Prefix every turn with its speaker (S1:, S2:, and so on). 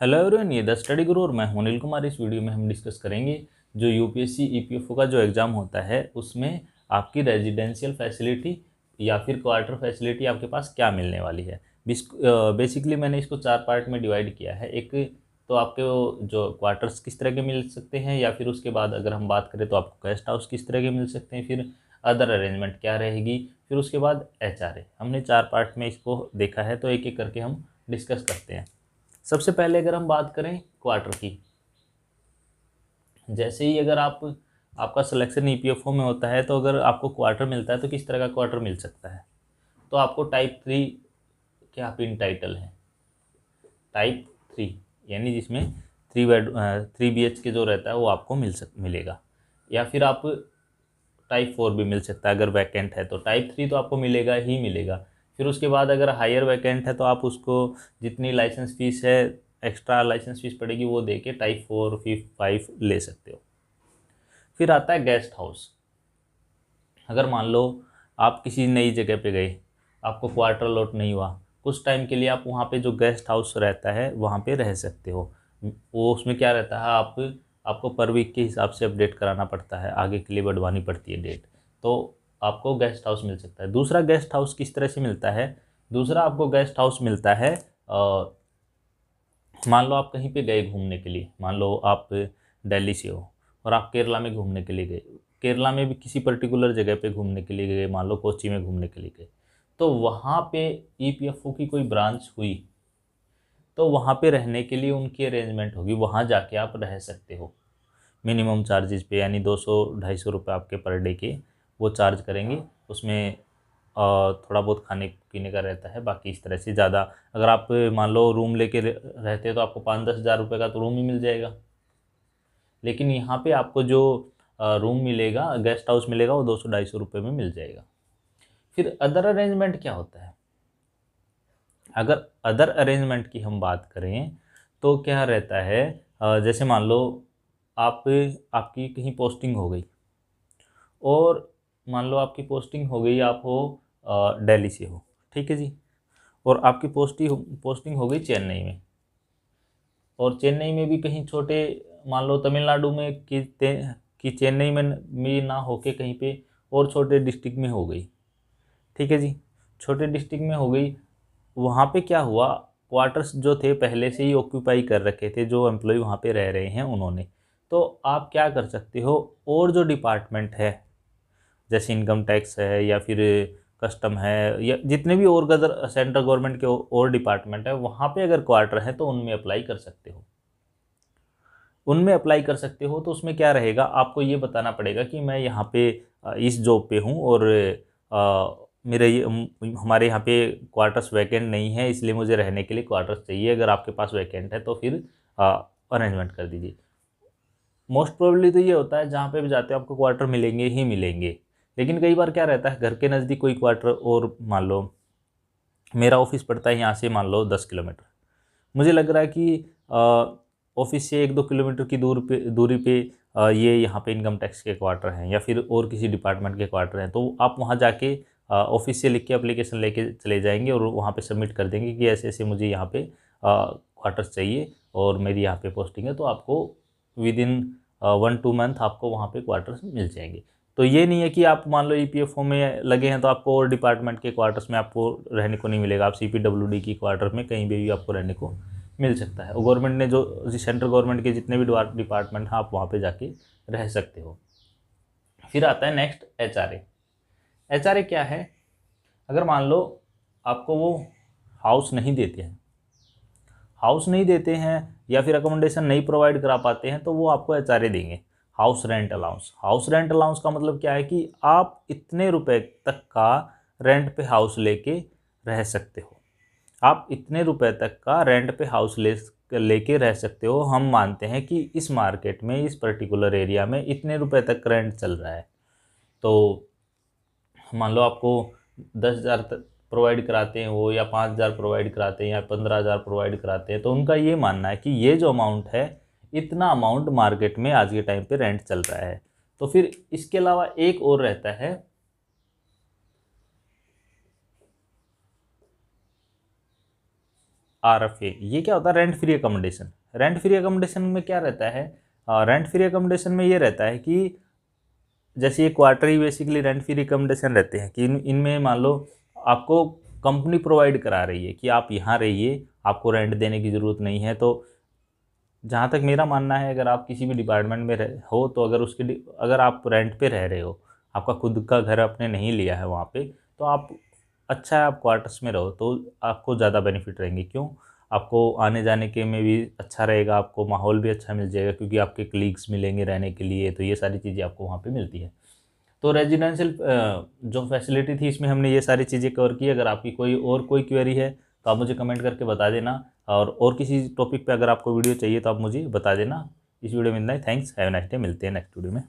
S1: Hello everyone, ये the study गुरु और मैं हूं अनिल कुमार। इस वीडियो में हम डिस्कस करेंगे जो यूपीएससी ईपीएफओ का जो एग्ज़ाम होता है उसमें आपकी रेजिडेंशियल फैसिलिटी या फिर क्वार्टर फैसिलिटी आपके पास क्या मिलने वाली है। बेसिकली मैंने इसको 4 पार्ट में डिवाइड किया है। एक तो आपके जो क्वार्टर्स किस तरह के मिल सकते हैं, या फिर उसके बाद अगर हम बात करें तो आपको गेस्ट हाउस किस तरह के मिल सकते हैं, फिर अदर अरेंजमेंट क्या रहेगी, फिर उसके बाद एचआरए। हमने 4 पार्ट में इसको देखा है, तो एक एक करके हम डिस्कस करते हैं। सबसे पहले अगर हम बात करें क्वार्टर की, जैसे ही अगर आपका सिलेक्शन ईपीएफओ में होता है तो अगर आपको क्वार्टर मिलता है तो किस तरह का क्वार्टर मिल सकता है। तो आपको टाइप 3 के आप इन टाइटल हैं, टाइप 3 यानी जिसमें 3 BHK के जो रहता है वो आपको मिलेगा। या फिर आप टाइप 4 भी मिल सकता है अगर वैकेंट है, तो टाइप 3 तो आपको मिलेगा ही मिलेगा। फिर उसके बाद अगर हायर वैकेंट है तो आप उसको जितनी लाइसेंस फीस है, एक्स्ट्रा लाइसेंस फीस पड़ेगी, वो दे के टाइप 4 5 ले सकते हो। फिर आता है गेस्ट हाउस। अगर मान लो आप किसी नई जगह पे गए, आपको क्वार्टर लॉट नहीं हुआ, कुछ टाइम के लिए आप वहाँ पे जो गेस्ट हाउस रहता है वहाँ पे रह सकते हो। वो उसमें क्या रहता है, आपको पर वीक के हिसाब से अपडेट कराना पड़ता है, आगे के लिए बढ़वानी पड़ती है डेट। तो आपको गेस्ट हाउस मिल सकता है। दूसरा गेस्ट हाउस किस तरह से मिलता है, दूसरा आपको गेस्ट हाउस मिलता है मान लो आप कहीं पे गए घूमने के लिए, मान लो आप दिल्ली से हो और आप केरला में घूमने के लिए गए, केरला में भी किसी पर्टिकुलर जगह पे घूमने के लिए गए, मान लो कोच्चि में घूमने के लिए गए, तो वहाँ पे ईपीएफओ की कोई ब्रांच हुई तो वहाँ पे रहने के लिए उनकी अरेंजमेंट होगी, वहाँ जाके आप रह सकते हो मिनिमम चार्जेस पे, यानी 200-250 रुपये आपके पर डे के वो चार्ज करेंगे। उसमें थोड़ा बहुत खाने पीने का रहता है, बाकी इस तरह से ज़्यादा। अगर आप मान लो रूम लेके रहते हैं तो आपको 5-10 हज़ार रुपये का तो रूम ही मिल जाएगा। लेकिन यहाँ पे आपको जो रूम मिलेगा, गेस्ट हाउस मिलेगा, वो 200-250 रुपये में मिल जाएगा। फिर अदर अरेंजमेंट क्या होता है, अगर अदर अरेंजमेंट की हम बात करें तो क्या रहता है, जैसे मान लो आपकी कहीं पोस्टिंग हो गई, और मान लो आपकी पोस्टिंग हो गई, आप हो दिल्ली से हो, ठीक है जी, और आपकी पोस्टिंग हो गई चेन्नई में, और चेन्नई में भी कहीं छोटे, मान लो तमिलनाडु में कि चेन्नई में भी ना होके कहीं पे और छोटे डिस्ट्रिक्ट में हो गई, ठीक है जी, छोटे डिस्ट्रिक्ट में हो गई। वहाँ पे क्या हुआ, क्वार्टर्स जो थे पहले से ही ऑक्यूपाई कर रखे थे जो एम्प्लॉय वहाँ पे रह रहे हैं उन्होंने। तो आप क्या कर सकते हो, और जो डिपार्टमेंट है जैसे इनकम टैक्स है या फिर कस्टम है, या जितने भी और अदर सेंट्रल गवर्नमेंट के और डिपार्टमेंट है, वहाँ पे अगर क्वार्टर है तो उनमें अप्लाई कर सकते हो। उनमें अप्लाई कर सकते हो तो उसमें क्या रहेगा, आपको ये बताना पड़ेगा कि मैं यहाँ पे इस जॉब पे हूँ, और मेरे हमारे यहाँ पे क्वार्टर्स वैकेंट नहीं है, इसलिए मुझे रहने के लिए क्वार्टर्स चाहिए। अगर आपके पास वैकेंट है तो फिर अरेंजमेंट कर दीजिए। मोस्ट प्रोबेबली तो ये होता है जहाँ पे भी जाते हो आपको क्वार्टर मिलेंगे ही मिलेंगे। लेकिन कई बार क्या रहता है, घर के नज़दीक कोई क्वार्टर, और मान लो मेरा ऑफिस पड़ता है यहाँ से मान लो 10 किलोमीटर, मुझे लग रहा है कि ऑफिस से 1-2 किलोमीटर की दूरी पे ये यहाँ पे इनकम टैक्स के क्वार्टर हैं या फिर और किसी डिपार्टमेंट के क्वार्टर हैं, तो आप वहाँ जाके ऑफिस से लिख के एप्लीकेशन लेके चले जाएंगे और वहाँ पे सबमिट कर देंगे कि ऐसे ऐसे मुझे यहाँ पे क्वार्टर्स चाहिए और मेरी यहाँ पे पोस्टिंग है, तो आपको विद इन 1-2 मंथ आपको वहाँ पे क्वार्टर्स मिल जाएंगे। तो ये नहीं है कि आप मान लो ईपीएफओ में लगे हैं तो आपको और डिपार्टमेंट के क्वार्टर्स में आपको रहने को नहीं मिलेगा, आप सीपीडब्ल्यूडी की क्वार्टर में कहीं भी आपको रहने को मिल सकता है। और गवर्नमेंट ने जो सेंट्रल गवर्नमेंट के जितने भी डिपार्टमेंट हैं आप वहाँ पे जाके रह सकते हो। फिर आता है नेक्स्ट एचआरए। एचआरए क्या है, अगर मान लो आपको वो हाउस नहीं देते हैं, या फिर अकोमोडेशन नहीं प्रोवाइड करा पाते हैं, तो वो आपको एचआरए देंगे, house rent allowance. House rent allowance का मतलब क्या है कि आप इतने रुपए तक का रेंट पे हाउस लेके रह सकते हो, आप इतने रुपए तक का रेंट पे हाउस लेके रह सकते हो। हम मानते हैं कि इस मार्केट में, इस पर्टिकुलर एरिया में इतने रुपए तक रेंट चल रहा है, तो मान लो आपको 10,000 प्रोवाइड कराते हैं वो, या 5,000 प्रोवाइड कराते हैं, या 15,000 प्रोवाइड कराते हैं, तो उनका ये मानना है कि ये जो अमाउंट है, इतना अमाउंट मार्केट में आज के टाइम पे रेंट चल रहा है। तो फिर इसके अलावा एक और रहता है, RFA, ये क्या होता है? Rent free accommodation. Rent free accommodation में क्या रहता है? रेंट फ्री अकोमोडेशन में ये रहता है कि जैसे ये quarterly basically rent free accommodation रहते हैं कि इनमें मान लो आपको कंपनी प्रोवाइड करा रही है कि आप यहाँ रहिए, आपको रेंट देने की ज़रूरत नहीं है। तो जहाँ तक मेरा मानना है, अगर आप किसी भी डिपार्टमेंट में हो तो अगर आप रेंट पे रह रहे हो, आपका खुद का घर आपने नहीं लिया है वहाँ पे, तो आप अच्छा है आप क्वार्टर्स में रहो, तो आपको ज़्यादा बेनिफिट रहेंगे। क्यों? आपको आने जाने के में भी अच्छा रहेगा, आपको माहौल भी अच्छा मिल जाएगा क्योंकि आपके कलीग्स मिलेंगे रहने के लिए, तो ये सारी चीज़ें आपको वहाँ पे मिलती है। तो रेजिडेंशियल जो फैसिलिटी थी इसमें हमने ये सारी चीज़ें कवर की। अगर आपकी कोई क्वेरी है तो आप मुझे कमेंट करके बता देना, और किसी टॉपिक पे अगर आपको वीडियो चाहिए तो आप मुझे बता देना। इस वीडियो में इतना ही। Thanks, have a nice day. मिलते हैं नेक्स्ट वीडियो में।